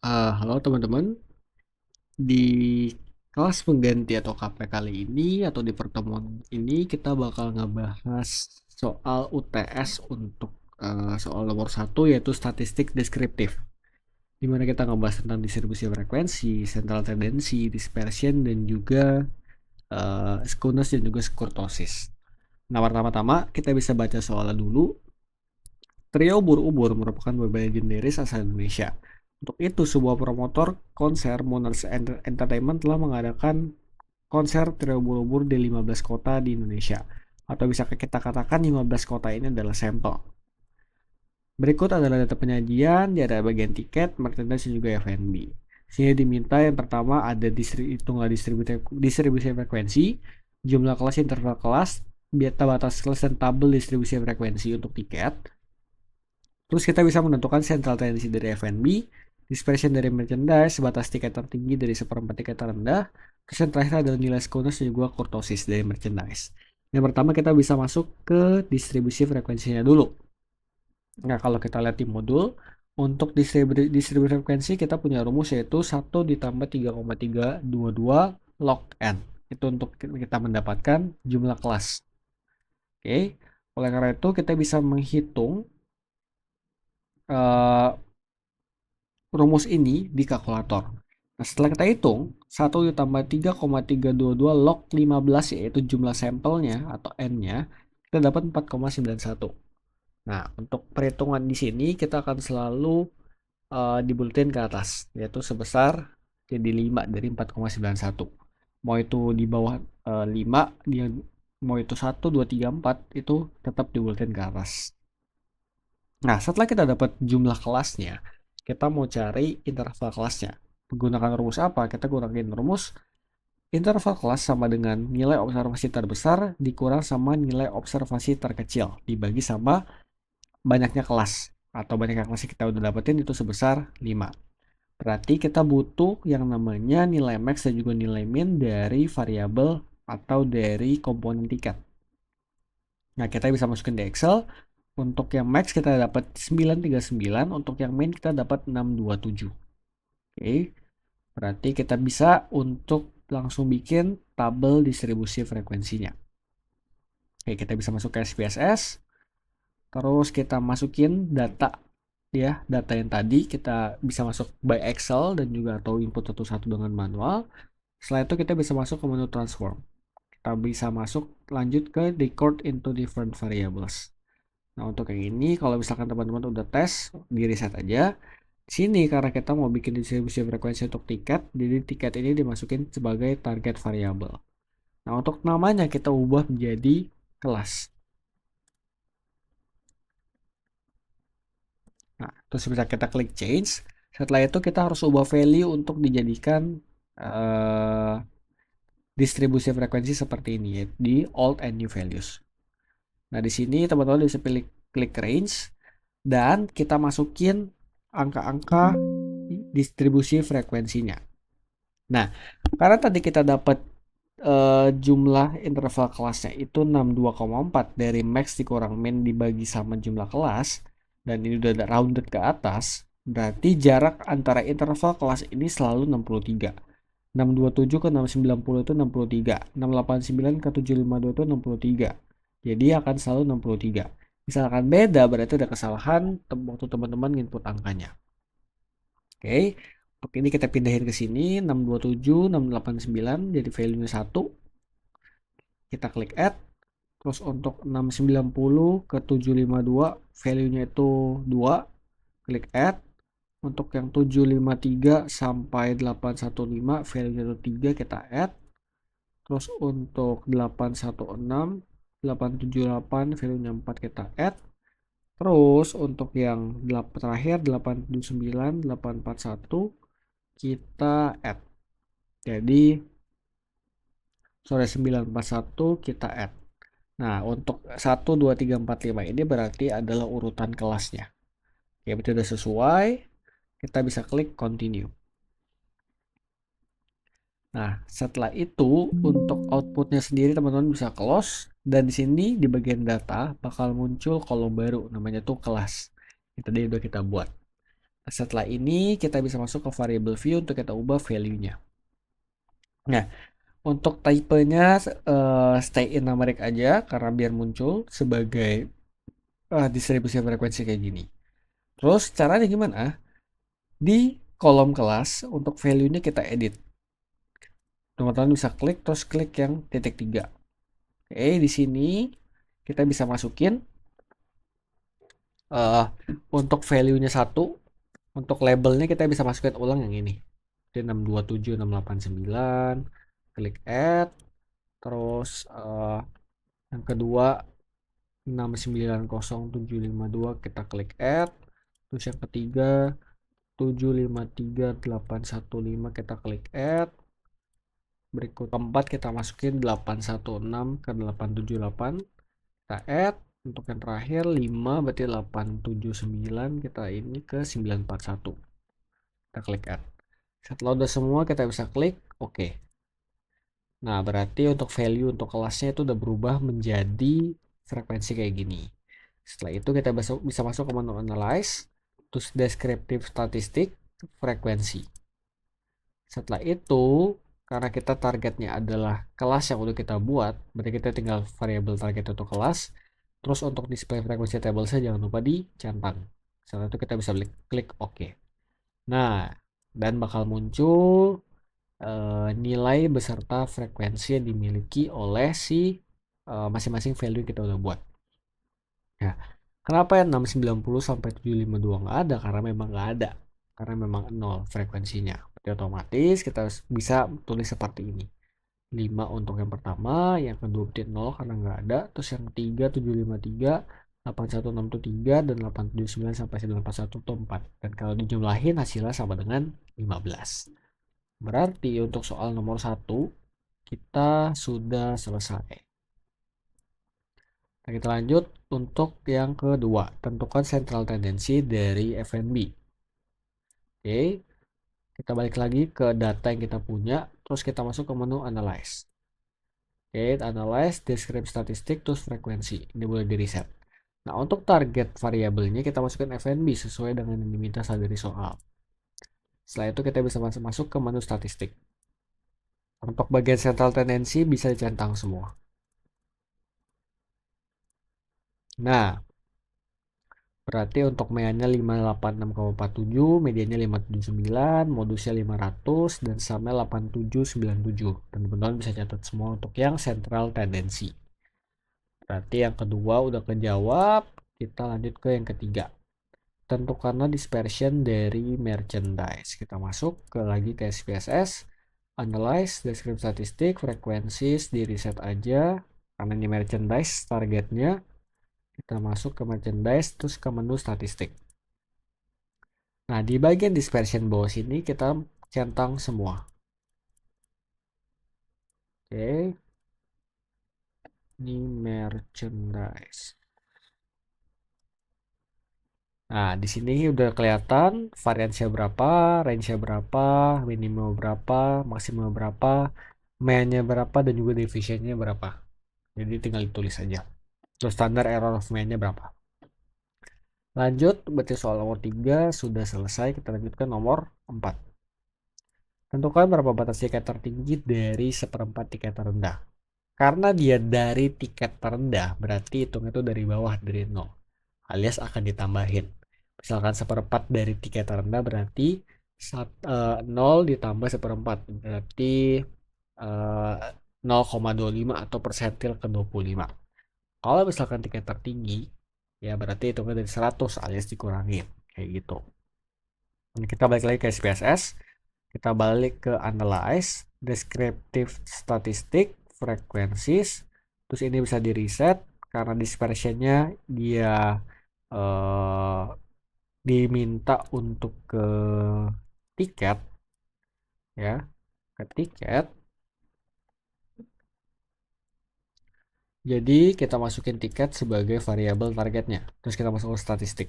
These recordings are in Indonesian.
Halo teman-teman, di kelas pengganti atau KP kali ini atau di pertemuan ini kita bakal ngebahas soal UTS untuk soal nomor satu yaitu statistik deskriptif. Di mana kita ngebahas tentang distribusi frekuensi, central tendency, dispersion, dan juga skewness dan juga kurtosis. Nah, pertama-tama kita bisa baca soalnya dulu. Trio Ubur-Ubur merupakan boyband legendaris asal Indonesia. Untuk itu, sebuah promotor konser Monarch Entertainment telah mengadakan konser Trio Ubur-Ubur di 15 kota di Indonesia. Atau bisa kita katakan 15 kota ini adalah sampel. Berikut adalah data penyajian, di ada bagian tiket, merchandise, dan juga F&B. Sini diminta yang pertama ada hitunglah distribusi frekuensi, jumlah kelas, interval kelas, beta batas kelas, dan tabel distribusi frekuensi untuk tiket. Terus kita bisa menentukan central tendency dari F&B, dispersion dari merchandise, batas tiket tertinggi dari seperempat tiket terendah, terus yang terakhir adalah nilai skewness dan juga kurtosis dari merchandise. Yang pertama kita bisa masuk ke distribusi frekuensinya dulu. Nah, kalau kita lihat di modul, untuk distribusi frekuensi kita punya rumus yaitu 1 ditambah 3,322 log n. Itu untuk kita mendapatkan jumlah kelas. Oke, oleh karena itu kita bisa menghitung uh, rumus ini di kalkulator. Nah, setelah kita hitung, 1 ditambah 3,322 log 15 yaitu jumlah sampelnya atau N-nya, kita dapat 4,91. Nah, untuk perhitungan di sini kita akan selalu dibulutin ke atas, yaitu sebesar jadi 5 dari 4,91. Mau itu di bawah 5, mau itu 1, 2, 3, 4, itu tetap dibulutin ke atas. Nah, setelah kita dapat jumlah kelasnya, kita mau cari interval kelasnya. Menggunakan rumus apa? Kita gunakan rumus interval kelas sama dengan nilai observasi terbesar dikurang sama nilai observasi terkecil dibagi sama banyaknya kelas. Atau banyaknya kelas yang kita udah dapetin itu sebesar 5. Berarti kita butuh yang namanya nilai max dan juga nilai min dari variabel atau dari komponen tiket. Nah, kita bisa masukin di Excel. Untuk yang max kita dapat 939, untuk yang min kita dapat 627. Oke, berarti kita bisa untuk langsung bikin tabel distribusi frekuensinya. Oke, kita bisa masuk ke SPSS, terus kita masukin data ya, data yang tadi kita bisa masuk by Excel dan juga atau input satu-satu dengan manual. Setelah itu kita bisa masuk ke menu transform. Kita bisa masuk lanjut ke record into different variables. Nah, untuk yang ini kalau misalkan teman-teman udah tes, di reset aja. Sini karena kita mau bikin distribusi frekuensi untuk tiket, jadi tiket ini dimasukin sebagai target variabel. Nah, untuk namanya kita ubah menjadi kelas. Nah, terus bisa kita klik change. Setelah itu kita harus ubah value untuk dijadikan distribusi frekuensi seperti ini ya, di old and new values. Nah, di sini teman-teman bisa pilih klik range dan kita masukin angka-angka distribusi frekuensinya. Nah, karena tadi kita dapat jumlah interval kelasnya itu 62,4 dari max dikurang min dibagi sama jumlah kelas dan ini udah ada rounded ke atas, berarti jarak antara interval kelas ini selalu 63. 627 ke 690 itu 63, 689 ke 752 itu 63. Jadi akan selalu 63. Misalkan beda berarti ada kesalahan waktu teman-teman input angkanya. Oke, untuk ini kita pindahin ke sini 627, 689 jadi value-nya 1. Kita klik add. Terus untuk 690 ke 752 value-nya itu 2. Klik add. Untuk yang 753 sampai 815 value-nya itu 3 kita add. Terus untuk 816, 878 value-nya 4 kita add. Terus untuk yang terakhir 879, 841 kita add. Jadi sore 941 kita add. Nah, untuk 1 2 3 4 5 ini berarti adalah urutan kelasnya. Oke, berarti sudah sesuai. Kita bisa klik continue. Nah, setelah itu untuk outputnya sendiri teman-teman bisa close dan di sini di bagian data bakal muncul kolom baru namanya tuh kelas. Itu tadi udah kita buat. Setelah ini kita bisa masuk ke variable view untuk kita ubah value-nya. Nah, untuk tipenya stay in numeric aja karena biar muncul sebagai distribusi frekuensi kayak gini. Terus caranya gimana? Di kolom kelas untuk value-nya kita edit. Teman-teman bisa klik terus klik yang titik 3. Oke, di sini kita bisa masukin untuk value-nya 1. Untuk labelnya kita bisa masukin ulang yang ini. Jadi 627689, klik add. Terus yang kedua 6900752 kita klik add. Terus yang ketiga 753815 kita klik add. Berikut keempat kita masukin 816 ke 878 kita add. Untuk yang terakhir 5 berarti 879 kita ini ke 941 kita klik add. Setelah udah semua kita bisa klik oke. Nah, berarti untuk value untuk kelasnya itu udah berubah menjadi frekuensi kayak gini. Setelah itu kita bisa masuk ke menu analyze, terus descriptive statistik, frekuensi. Setelah itu, karena kita targetnya adalah kelas yang udah kita buat, berarti kita tinggal variabel target untuk kelas. Terus untuk display frekuensi table saya jangan lupa dicentang. Setelah itu kita bisa klik OK. Nah, dan bakal muncul nilai beserta frekuensi yang dimiliki oleh si masing-masing value yang kita udah buat. Nah, kenapa ya 690 sampai 752 nggak ada? Karena memang nggak ada. Karena memang 0 frekuensinya. Berarti otomatis kita bisa tulis seperti ini. 5 untuk yang pertama, yang kedua berarti 0 karena nggak ada. Terus yang ketiga 753, 8163, dan 879 sampai 941 itu 4. Dan kalau dijumlahin hasilnya sama dengan 15. Berarti untuk soal nomor 1 kita sudah selesai. Nah, kita lanjut untuk yang kedua. Tentukan central tendency dari FNB. Oke, kita balik lagi ke data yang kita punya. Terus kita masuk ke menu analyze. Oke, analyze, describe statistik, terus frekuensi. Ini boleh di reset. Nah, untuk target variabelnya kita masukkan FNB sesuai dengan yang diminta dari soal. Setelah itu kita bisa masuk ke menu statistik. Untuk bagian central tendency bisa dicentang semua. Nah, berarti untuk meannya 586,47, mediannya 579, modusnya 500, dan sumnya 8797. Dan teman-teman bisa catat semua untuk yang central tendency. Berarti yang kedua udah kejawab, kita lanjut ke yang ketiga. Tentukanlah dispersion dari merchandise. Kita masuk ke lagi ke SPSS, analyze, descriptive statistik, frekuensis, di reset aja. Karena ini merchandise targetnya. Kita masuk ke merchandise, terus ke menu statistik. Nah, di bagian dispersion bawah sini kita centang semua. Oke. Ini merchandise. Nah, di sini udah kelihatan variansinya berapa, range-nya berapa, minimum berapa, maksimum berapa, main-nya berapa, dan juga division-nya berapa. Jadi tinggal ditulis aja. Terus standar error of main-nya berapa. Lanjut, berarti soal nomor 3 sudah selesai. Kita lanjutkan nomor 4. Tentukan berapa batas tiket tertinggi dari seperempat tiket terendah. Karena dia dari tiket terendah, berarti hitung itu dari bawah, dari 0. Alias akan ditambahin. Misalkan seperempat dari tiket terendah berarti 0 ditambah seperempat. Berarti 0,25 atau persentil ke 25. Kalau misalkan tiket tertinggi, ya berarti hitungnya dari 100 alias dikurangin. Kayak gitu. Ini kita balik lagi ke SPSS. Kita balik ke analyze, descriptive statistik, frekuensis. Terus ini bisa di reset karena dispersionnya dia diminta untuk ke tiket, ya, ke tiket. Jadi kita masukin tiket sebagai variabel targetnya. Terus kita masuk ke statistik.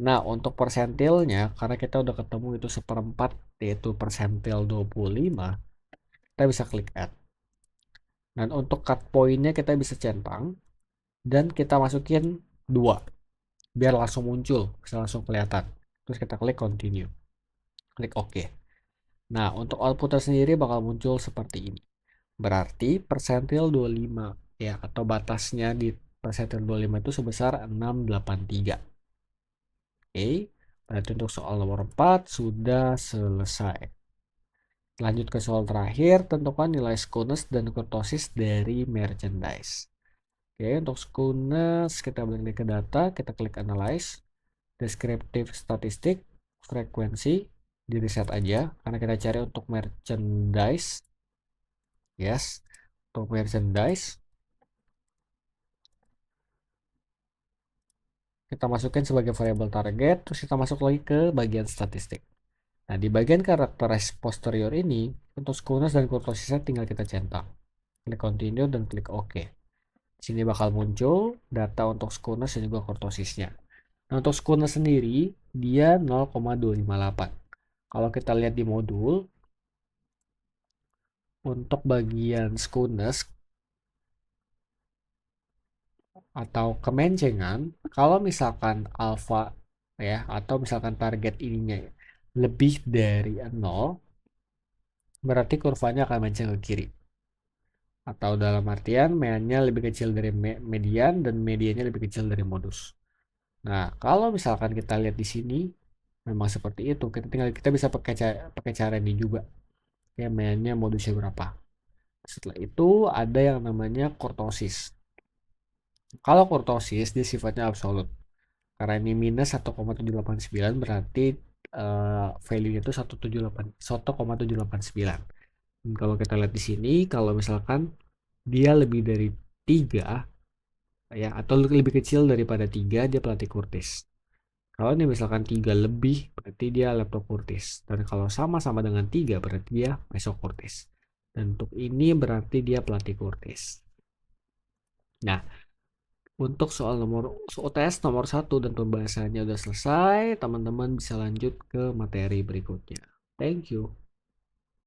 Nah, untuk persentilnya, karena kita udah ketemu itu seperempat, yaitu persentil 25, kita bisa klik add. Dan untuk cut point-nya kita bisa centang, dan kita masukin 2, biar langsung muncul, bisa langsung kelihatan. terus kita klik continue, klik OK. Nah, untuk outputnya sendiri bakal muncul seperti ini. Berarti persentil 25 ya, atau batasnya di persentil 25 itu sebesar 683. Oke, berarti untuk soal nomor 4 sudah selesai. Lanjut ke soal terakhir, tentukan nilai skewness dan kurtosis dari merchandise. Oke, untuk skewness kita balik ke data, kita klik analyze, descriptive statistik, frekuensi, di reset aja karena kita cari untuk merchandise. Yes, untuk merchandise kita masukin sebagai variabel target, terus kita masuk lagi ke bagian statistik. Nah, di bagian karakteristik posterior ini, untuk skewness dan kurtosisnya tinggal kita centang. Klik continue dan klik OK. Di sini bakal muncul data untuk skewness dan juga kurtosisnya. Nah, untuk skewness sendiri, dia 0,258. Kalau kita lihat di modul, untuk bagian skewness atau kemencengan, kalau misalkan alpha ya, atau misalkan target ininya lebih dari 0, berarti kurvanya akan menceng ke kiri. Atau dalam artian mediannya lebih kecil dari median dan mediannya lebih kecil dari modus. Nah, kalau misalkan kita lihat di sini memang seperti itu, kita bisa pakai cara ini juga. Ya, mediannya modusnya berapa. Setelah itu ada yang namanya kurtosis. Kalau kurtosis dia sifatnya absolut. Karena ini minus 1,789 berarti value-nya itu 1,789. Dan kalau kita lihat di sini, kalau misalkan dia lebih dari 3 ya, atau lebih kecil daripada 3, dia pelatih Curtis. Kalau ini misalkan 3 lebih, berarti dia Leptokurtis. Dan kalau sama-sama dengan 3, berarti dia Mesokurtis. Dan untuk ini berarti dia pelatih Curtis. Nah, untuk soal UTS nomor 1 dan pembahasannya udah selesai, teman-teman bisa lanjut ke materi berikutnya. Thank you.